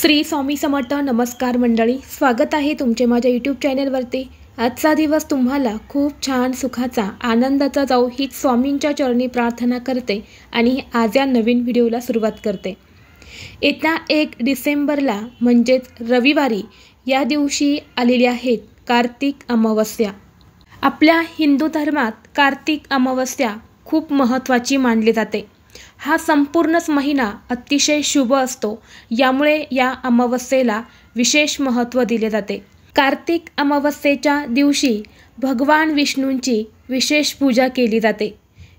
श्री स्वामी समर्थ. नमस्कार मंडळी, स्वागत आहे तुमचे माझ्या यूट्यूब चॅनलवरती. आजचा दिवस तुम्हाला खूप छान सुखाचा आनंदाचा जाऊ हीच स्वामींच्या चरणी प्रार्थना करते आणि आज या नवीन व्हिडिओला सुरुवात करते. येत्या 1 डिसेंबरला म्हणजेच रविवारी या दिवशी आलेली आहेत कार्तिक अमावस्या. आपल्या हिंदू धर्मात कार्तिक अमावस्या खूप महत्त्वाची मानली जाते. हा संपूर्णच महिना अतिशय शुभ असतो, यामुळे या अमावस्येला विशेष महत्त्व दिले जाते. कार्तिक अमावस्येच्या दिवशी भगवान विष्णूंची विशेष पूजा केली जाते.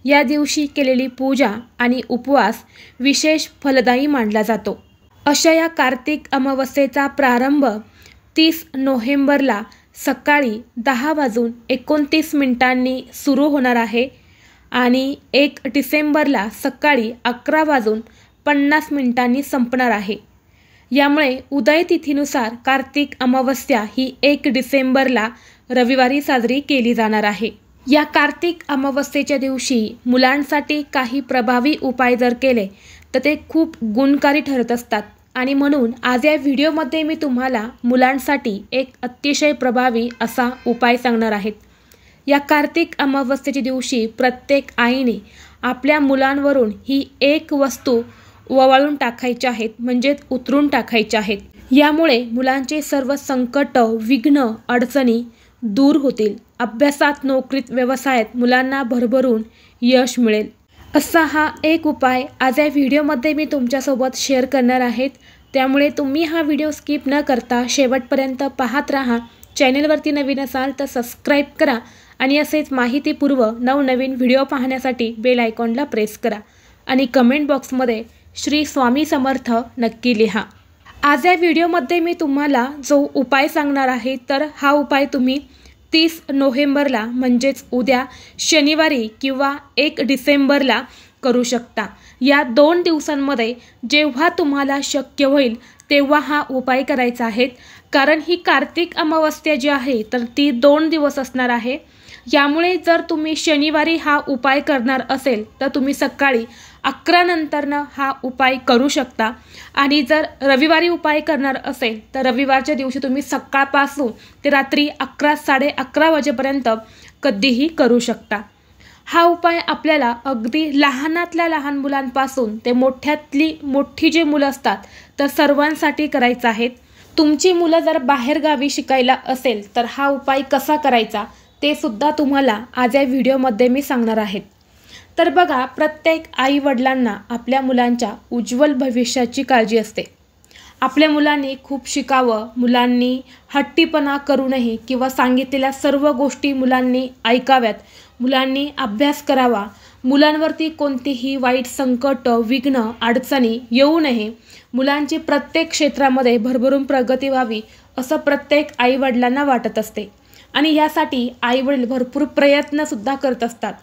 या दिवशी केलेली पूजा आणि उपवास विशेष फलदायी मानला जातो. अशा या कार्तिक अमावस्येचा प्रारंभ 30 नोव्हेंबरला सकाळी 10:29 सुरू होणार आहे आणि 1 डिसेंबरला सकाळी 11:50 संपणार आहे. यामुळे उदय तिथीनुसार कार्तिक अमावस्या ही 1 डिसेंबरला रविवारी साजरी केली जाणार आहे. या कार्तिक अमावस्येच्या दिवशी मुलांसाठी काही प्रभावी उपाय जर केले तर ते खूप गुणकारी ठरत असतात आणि म्हणून आज या व्हिडिओमध्ये मी तुम्हाला मुलांसाठी एक अतिशय प्रभावी असा उपाय सांगणार आहे. या कार्तिक अमावस्येच्या दिवशी प्रत्येक आईने आपल्या मुलांवरून ही एक वस्तू ओवाळून टाकायची आहेत, म्हणजेच उतरून टाकायच्या आहेत. यामुळे मुलांचे सर्व संकट, विघ्न, अडचणी दूर होतील. अभ्यासात, नोकरीत, व्यवसायात मुलांना भरभरून यश मिळेल. असा हा एक उपाय आज या व्हिडिओमध्ये मी तुमच्यासोबत शेअर करणार आहेत. त्यामुळे तुम्ही हा व्हिडिओ स्किप न करता शेवटपर्यंत पाहत राहा. चॅनलवरती नवीन असाल तर सबस्क्राईब करा आणि असेच माहितीपूर्व नवनवीन व्हिडिओ पाहण्यासाठी बेल आयकॉनला प्रेस करा आणि कमेंट बॉक्समध्ये श्री स्वामी समर्थ नक्की लिहा. आज या व्हिडिओमध्ये मी तुम्हाला जो उपाय सांगणार आहे तर हा उपाय तुम्ही 30 नोव्हेंबरला म्हणजेच उद्या शनिवारी किंवा 1 डिसेंबरला करू शकता. या 2 दिवसांमध्ये जेव्हा तुम्हाला शक्य होईल तेव्हा हा उपाय करायचा आहे. कारण ही कार्तिक अमावस्या जी आहे तर ती 2 दिवस असणार आहे. यामुळे जर तुम्ही शनिवारी हा उपाय करणार असेल तर तुम्ही सकाळी 11 नंतरनं हा उपाय करू शकता आणि जर रविवारी उपाय करणार असेल तर रविवारच्या दिवशी तुम्ही सकाळपासून ते रात्री 11, 11:30 वाजेपर्यंत कधीही करू शकता. हा उपाय आपल्याला अगदी लहानातल्या लहान मुलांपासून ते मोठ्यातली मोठी जे मुलं असतात तर सर्वांसाठी करायचा आहे. तुमची मुलं जर बाहेरगावी शिकायला असेल तर हा उपाय कसा करायचा ते सुद्धा तुम्हाला आज या व्हिडिओमध्ये मी सांगणार आहे. तर बघा, प्रत्येक आई वडिलांना आपल्या मुलांच्या उज्ज्वल भविष्याची काळजी असते. आपल्या मुलांनी खूप शिकावं, मुलांनी हट्टीपणा करू नये किंवा सांगितलेल्या सर्व गोष्टी मुलांनी ऐकाव्यात, मुलांनी अभ्यास करावा, मुलांवरती कोणतीही वाईट संकट, विघ्न, अडचणी येऊ नये, मुलांची प्रत्येक क्षेत्रामध्ये भरभरून प्रगती व्हावी असं प्रत्येक आई वडिलांना वाटत असते आणि यासाठी आई वडील भरपूर प्रयत्नसुद्धा करत असतात.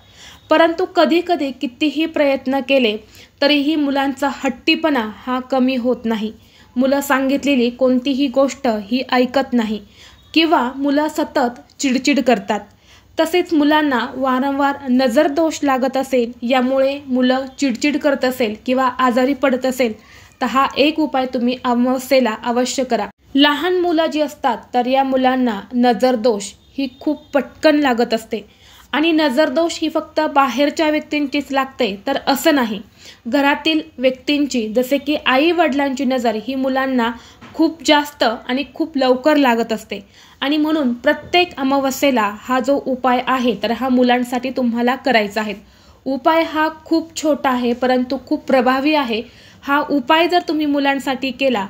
परंतु कधी कधी कितीही प्रयत्न केले तरीही मुलांचा हट्टीपणा हा कमी होत नाही. मुलं सांगितलेली कोणतीही गोष्ट ही ऐकत नाही किंवा मुलं सतत चिडचिड करतात. तसेच मुलांना वारंवार नजर दोष लागत असेल, यामुळे मुलं चिडचिड करत असेल किंवा आजारी पडत असेल तर हा एक उपाय तुम्ही अमावस्येला अवश्य करा. लहान मुलं जी असतात तर या मुलांना नजर दोष ही खूप पटकन लागत असते आणि नजरदोष ही फक्त बाहेरच्या व्यक्तींचीच लागते तर असं नाही. घरातील व्यक्तींची जसे की आई वडिलांची नजर ही मुलांना खूप जास्त आणि खूप लवकर लागत असते आणि म्हणून प्रत्येक अमावस्येला हा जो उपाय आहे तर हा मुलांसाठी तुम्हाला करायचा आहे. उपाय हा खूप छोटा आहे परंतु खूप प्रभावी आहे. हा उपाय जर तुम्ही मुलांसाठी केला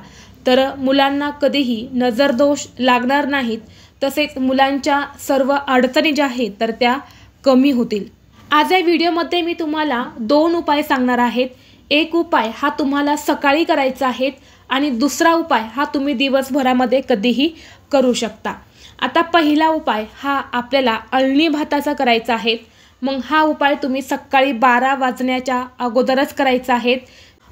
तर मुलांना कधीही नजरदोष लागणार नाहीत. तसेच मुलांच्या सर्व अडचणी ज्या आहेत तर त्या कमी होतील. आज या व्हिडिओमध्ये मी तुम्हाला 2 उपाय सांगणार आहेत. एक उपाय हा तुम्हाला सकाळी करायचा आहे आणि दुसरा उपाय हा तुम्ही दिवसभरामध्ये कधीही करू शकता. आता पहिला उपाय हा आपल्याला अळणी भाताचा करायचा आहे. मग हा उपाय तुम्ही सकाळी 12 वाजण्याच्या अगोदरच करायचा आहे.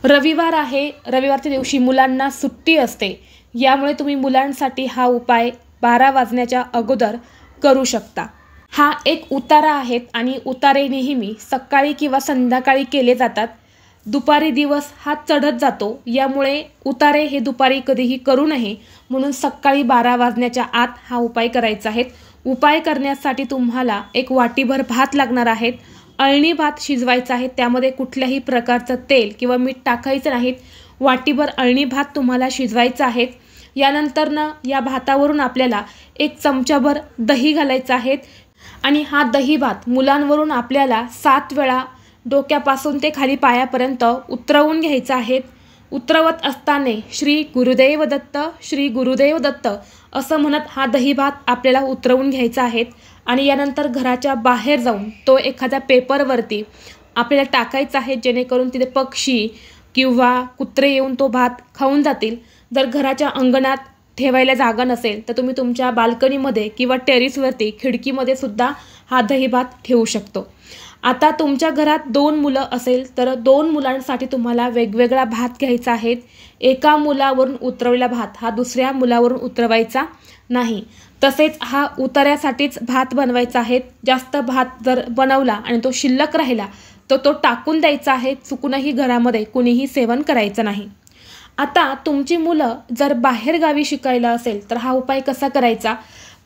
रविवार आहे, रविवारच्या दिवशी मुलांना सुट्टी असते, यामुळे तुम्ही मुलांसाठी हा उपाय 12 वाजण्याच्या अगोदर करू शकता. हा एक उतारा आहे आणि उतारे नेहमी सकाळी किंवा संध्याकाळी केले जातात. दुपारी दिवस हा चढत जातो, यामुळे उतारे हे दुपारी कधीही करू नये, म्हणून सकाळी 12 वाजण्याच्या आत हा उपाय करायचा आहे. उपाय करण्यासाठी तुम्हाला एक वाटीभर भात लागणार आहेत. अळणी भात शिजवायचा आहे, त्यामध्ये कुठल्याही प्रकारचं तेल किंवा मीठ टाकायचं नाहीत. वाटीभर अळणी भात तुम्हाला शिजवायचा आहे. यानंतर या भातावरून आपल्याला 1 चमचाभर दही घालायचं आहे आणि हा दही भात मुलांवरून आपल्याला 7 वेळा डोक्यापासून ते खाली पायापर्यंत उतरवून घ्यायचं आहे. उतरवत असताना श्री गुरुदेव दत्त, श्री गुरुदेव दत्त असं म्हणत हा दही भात आपल्याला उतरवून घ्यायचा आहे. आणि यानंतर घराच्या बाहेर जाऊन तो एखाद्या पेपरवरती आपल्याला टाकायचा आहे, जेणेकरून तिथे पक्षी किंवा कुत्रे येऊन तो भात खाऊन जातील. जर घराच्या अंगणात ठेवायला जागा नसेल तर तुम्ही तुमच्या बाल्कनीमध्ये किंवा टेरिसवरती खिडकीमध्ये सुद्धा हा दही भात ठेवू शकतो. आता तुमच्या घरात 2 मुलं असेल तर 2 मुलांसाठी तुम्हाला वेगवेगळा भात घ्यायचा आहे. एका मुलावरून उतरवलेला भात हा दुसऱ्या मुलावरून उतरवायचा नाही. तसेच हा उतार्यासाठीच भात बनवायचा आहे. जास्त भात जर बनवला आणि तो शिल्लक राहिला तर तो टाकून द्यायचा आहे. चुकूनही घरामध्ये कुणीही सेवन करायचं नाही. आता तुमची मुलं जर बाहेर गावी शिकायला असेल तर हा उपाय कसा करायचा,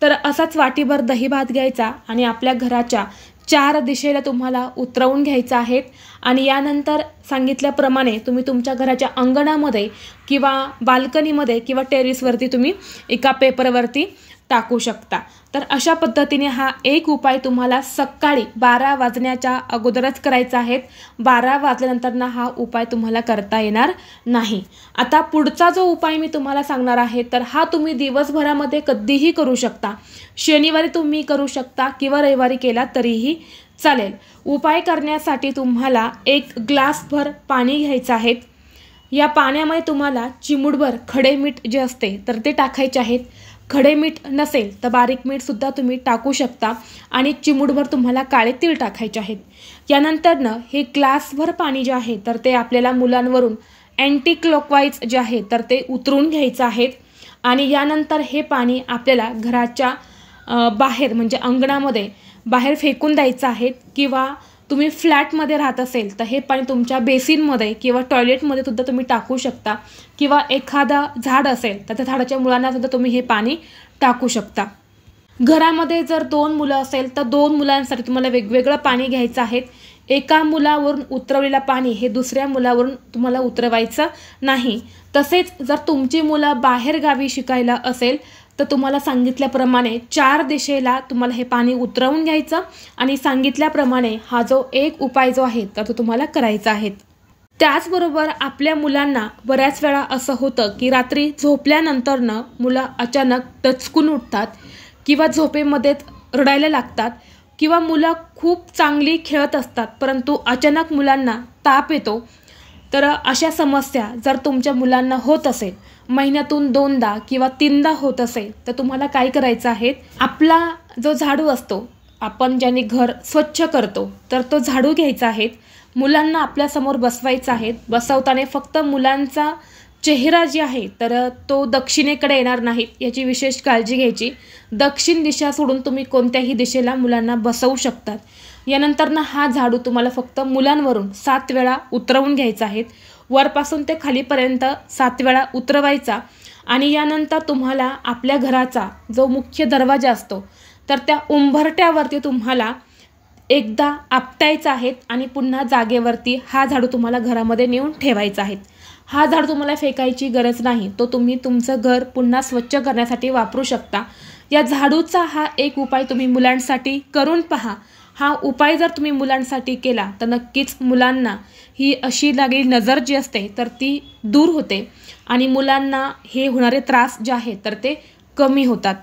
तर असाच वाटीभर दही भात घ्यायचा आणि आपल्या घराच्या 4 दिशेला तुम्हाला उतरवून घ्यायचं आहे. आणि यानंतर सांगितल्याप्रमाणे तुम्ही तुमच्या घराच्या अंगणामध्ये किंवा बाल्कनीमध्ये किंवा टेरिसवरती तुम्ही एका पेपरवरती टाकू शकता. तर अशा पद्धतीने हा एक उपाय तुम्हाला सकाळी 12 वाजण्याच्या अगोदरच करायचा आहे. 12 वाजल्यानंतर हा उपाय तुम्हाला करता येणार नाही. आता पुढचा जो उपाय मी तुम्हाला सांगणार आहे तर हा तुम्ही दिवसभरामध्ये कधीही करू शकता. शनिवारी तुम्ही करू शकता किंवा रविवारी केला तरीही चालेल. उपाय करण्यासाठी तुम्हाला 1 ग्लासभर पाणी घ्यायचं आहे. या पाण्यामध्ये तुम्हाला चिमूटभर खडे मीठ जे असते तर ते टाकायचे आहेत. खडे मीठ नसेल तर बारीक मीठ सुद्धा तुम्ही टाकू शकता आणि चिमूटभर तुम्हाला काळे तीळ टाकायचे आहेत. यानंतर हे ग्लासभर पाणी जे आहे तर ते आपल्याला मुलांवरून अँटी क्लॉकवाईज जे आहे तर ते उतरून घ्यायचं आहे. आणि यानंतर हे पाणी आपल्याला घराच्या बाहेर म्हणजे अंगणामध्ये बाहेर फेकून द्यायचं आहे. किंवा तुम्ही फ्लॅटमध्ये राहत असेल तर हे पाणी तुमच्या बेसिनमध्ये किंवा टॉयलेटमध्ये सुद्धा तुम्ही टाकू शकता. किंवा एखादा झाड असेल तर त्या झाडाच्या मुळांना सुद्धा तुम्ही हे पाणी टाकू शकता. घरामध्ये जर 2 मुलं असेल तर 2 मुलांसाठी तुम्हाला वेगवेगळं पाणी घ्यायचं आहे. एका मुलावरून उतरवलेलं पाणी हे दुसऱ्या मुलावरून तुम्हाला उतरवायचं नाही. तसेच जर तुमची मुलं बाहेर गावी शिकायला असेल तर तुम्हाला सांगितल्याप्रमाणे 4 दिशेला तुम्हाला हे पाणी उतरवून घ्यायचं आणि सांगितल्याप्रमाणे हा जो एक उपाय जो आहे तर तो तुम्हाला करायचा आहे. त्याचबरोबर आपल्या मुलांना बऱ्याच वेळा असं होतं की रात्री झोपल्यानंतरनं मुलं अचानक टचकून उठतात किंवा झोपेमध्येच रडायला लागतात किंवा मुलं खूप चांगली खेळत असतात परंतु अचानक मुलांना ताप येतो. तर अशा समस्या जर तुमच्या मुलांना होत असेल, महिन्यातून 2दा किंवा 3दा होत असेल तर तुम्हाला काय करायचं आहे, आपला जो झाडू असतो आपण ज्याने घर स्वच्छ करतो तर तो झाडू घ्यायचा आहे. मुलांना आपल्यासमोर बसवायचा आहे. बसवताना फक्त मुलांचा चेहरा जे आहे तर तो दक्षिणेकडे येणार नाही याची विशेष काळजी घ्यायची. दक्षिण दिशा सोडून तुम्ही कोणत्याही दिशेला मुलांना बसवू शकतात. यानंतर हा झाडू तुम्हाला फक्त मुलांवरून 7 वेळा उतरवून घ्यायचा आहे. वरपासून ते खालीपर्यंत 7 वेळा उतरवायचा. आणि यानंतर तुम्हाला आपल्या घराचा जो मुख्य दरवाजा असतो तर त्या उंबरट्यावरती तुम्हाला एकदा आपटायचा आहे आणि पुन्हा जागेवरती हा झाडू तुम्हाला घरामध्ये नेऊन ठेवायचा आहे. हा झाडू तुम्हाला फेकायची गरज नाही. तो तुम्ही तुमचं घर पुन्हा स्वच्छ करण्यासाठी वापरू शकता. या झाडूचा हा एक उपाय तुम्ही मुलांसाठी करून पहा. हा उपाय जर तुम्ही मुलांसाठी केला तर नक्कीच मुलांना ही अशी लागलेली नजर जी असते तर ती दूर होते आणि मुलांना हे होणारे त्रास जे आहेत तर ते कमी होतात.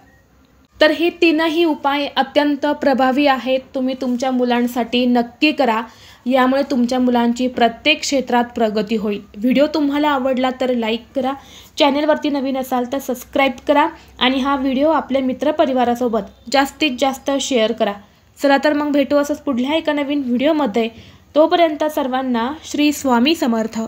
तर हे 3ही उपाय अत्यंत प्रभावी आहेत. तुम्ही तुमच्या मुलांसाठी नक्की करा. यामुळे तुमच्या मुलांची प्रत्येक क्षेत्रात प्रगती होईल. व्हिडिओ तुम्हाला आवडला तर लाईक करा. चॅनलवरती नवीन असाल तर सबस्क्राईब करा आणि हा व्हिडिओ आपल्या मित्रपरिवारासोबत जास्तीत जास्त शेअर करा. चला तर मग भेटू असंच पुढल्या एका नवीन व्हिडिओमध्ये. तोपर्यंत सर्वांना श्री स्वामी समर्थ.